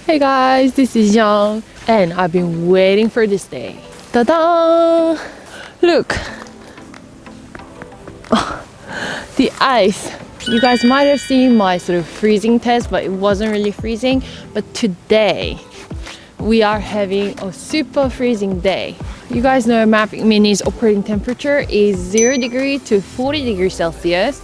Hey guys, this is Young and I've been waiting for this day. Ta-da! Look! Oh, the ice. You guys might have seen my sort of freezing test, but it wasn't really freezing. But today, we are having a super freezing day. You guys know Mavic Mini's operating temperature is 0 degrees to 40 degrees Celsius.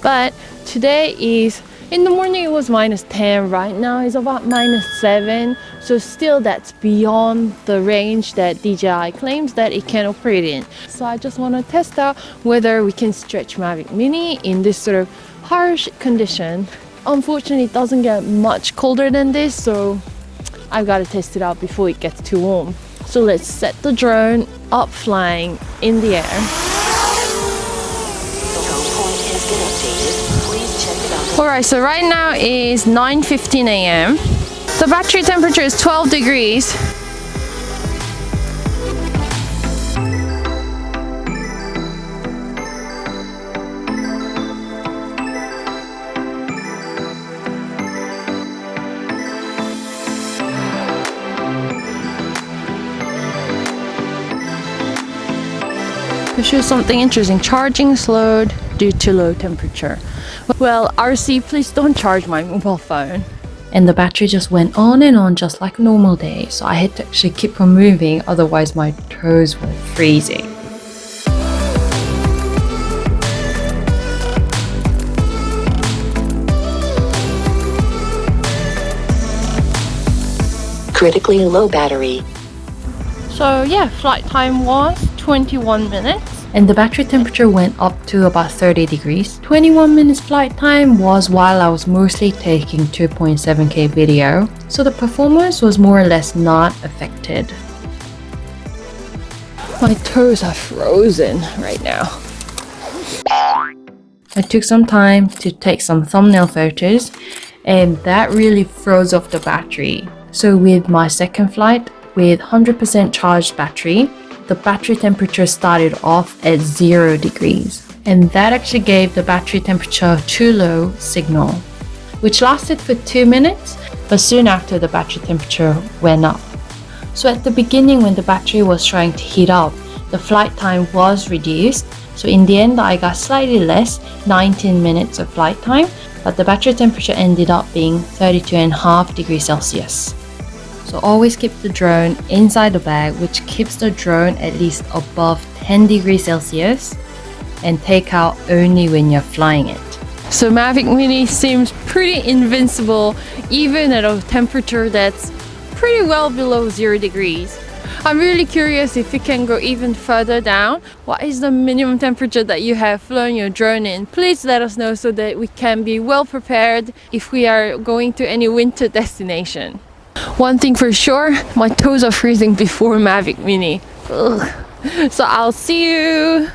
But today is, in the morning it was -10, right now it's about -7. So still that's beyond the range that DJI claims that it can operate in. So I just want to test out whether we can stretch Mavic Mini in this sort of harsh condition. Unfortunately, it doesn't get much colder than this, so I've got to test it out before it gets too warm. So let's set the drone up flying in the air. Alright, so right now is 9:15 a.m. The battery temperature is 12 degrees. To show something interesting, charging slowed due to low temperature. Well, RC, please don't charge my mobile phone. And the battery just went on and on just like a normal day, so I had to actually keep on moving, otherwise my toes were freezing. Critically low battery. So yeah, flight time was 21 minutes. And the battery temperature went up to about 30 degrees. 21 minutes flight time was while I was mostly taking 2.7K video. So the performance was more or less not affected. My toes are frozen right now. I took some time to take some thumbnail photos and that really froze off the battery. So with my second flight, with 100% charged battery, the battery temperature started off at 0 degrees. And that actually gave the battery temperature too low signal, which lasted for 2 minutes, but soon after the battery temperature went up. So at the beginning when the battery was trying to heat up, the flight time was reduced. So in the end I got slightly less, 19 minutes of flight time, but the battery temperature ended up being 32.5 degrees Celsius. So always keep the drone inside the bag, which keeps the drone at least above 10 degrees Celsius, and take out only when you're flying it. So Mavic Mini seems pretty invincible even at a temperature that's pretty well below 0 degrees. I'm really curious if it can go even further down. What is the minimum temperature that you have flown your drone in? Please let us know so that we can be well prepared if we are going to any winter destination. One thing for sure, my toes are freezing before Mavic Mini. Ugh. So I'll see you